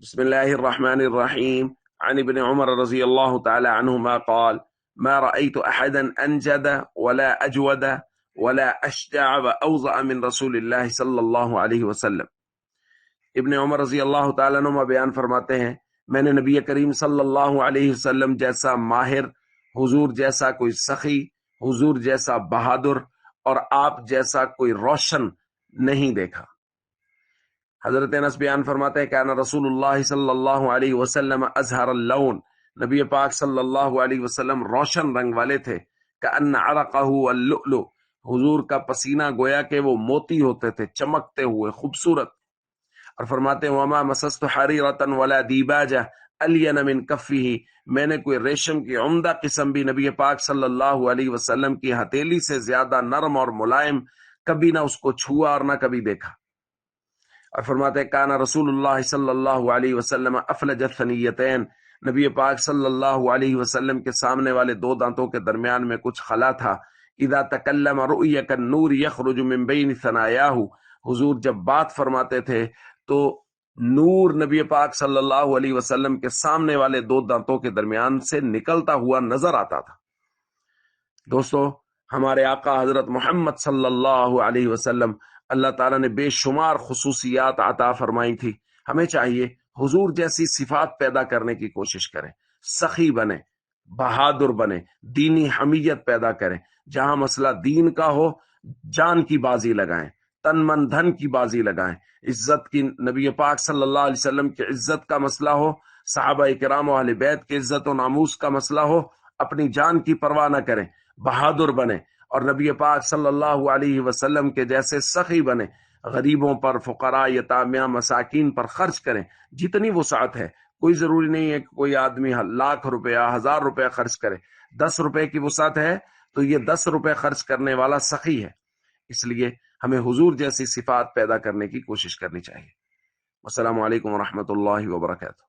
بسم الله الرحمن الرحيم عن ابن عمر رضي الله تعالى عنهما قال ما رأيت أحدا أنجد ولا أجود ولا أشجع وأوضأ من رسول الله صلی اللہ علیہ وسلم۔ ابن عمر رضی اللہ تعالیٰ عنہما بیان فرماتے ہیں، میں نے نبی کریم صلی اللہ علیہ وسلم جیسا ماہر، حضور جیسا کوئی سخی، حضور جیسا بہادر اور آپ جیسا کوئی روشن نہیں دیکھا۔ حضرت انس بیان فرماتے ہیں کہ انا رسول اللہ صلی اللہ علیہ وسلم ازہر اللون، نبی پاک صلی اللہ علیہ وسلم روشن رنگ والے تھے، کأن عرقہ اللؤلؤ، حضور کا پسینہ گویا کہ وہ موتی ہوتے تھے، چمکتے ہوئے خوبصورت۔ اور فرماتے ہیں وما مسست حریرۃ ولا دیباجہ الین من کفہ، میں نے کوئی ریشم کی عمدہ قسم بھی نبی پاک صلی اللہ علیہ وسلم کی ہتھیلی سے زیادہ نرم اور ملائم کبھی نہ اس کو چھوا اور نہ کبھی دیکھا۔ اور فرماتے ہیں کانا رسول اللہ صلی اللہ علیہ وسلم افلج الثنیتین، نبی پاک صلی اللہ علیہ وسلم کے سامنے والے دو دانتوں کے درمیان میں کچھ خلا تھا۔ اذا تکلم رؤی کالنور یخرج من بین ثنایاہ، حضور جب بات فرماتے تھے تو نور نبی پاک صلی اللہ علیہ وسلم کے سامنے والے دو دانتوں کے درمیان سے نکلتا ہوا نظر آتا تھا۔ دوستو، ہمارے آقا حضرت محمد صلی اللہ علیہ وسلم اللہ تعالیٰ نے بے شمار خصوصیات عطا فرمائی تھی۔ ہمیں چاہیے حضور جیسی صفات پیدا کرنے کی کوشش کریں، سخی بنیں، بہادر بنیں، دینی حمیت پیدا کریں، جہاں مسئلہ دین کا ہو جان کی بازی لگائیں، تن من دھن کی بازی لگائیں، عزت کی، نبی پاک صلی اللہ علیہ وسلم کی عزت کا مسئلہ ہو، صحابہ کرام و اہل بیت کی عزت و ناموس کا مسئلہ ہو، اپنی جان کی پرواہ نہ کریں، بہادر بنیں اور نبی پاک صلی اللہ علیہ وسلم کے جیسے سخی بنیں، غریبوں پر، فقراء، یتامیاں، مساکین پر خرچ کریں جتنی وسعت ہے۔ کوئی ضروری نہیں ہے کہ کوئی آدمی لاکھ روپیہ، 1000 روپیہ خرچ کرے۔ 10 روپے کی وسعت ہے تو یہ 10 روپے خرچ کرنے والا سخی ہے۔ اس لیے ہمیں حضور جیسی صفات پیدا کرنے کی کوشش کرنی چاہیے۔ السلام علیکم ورحمۃ اللہ وبرکاتہ۔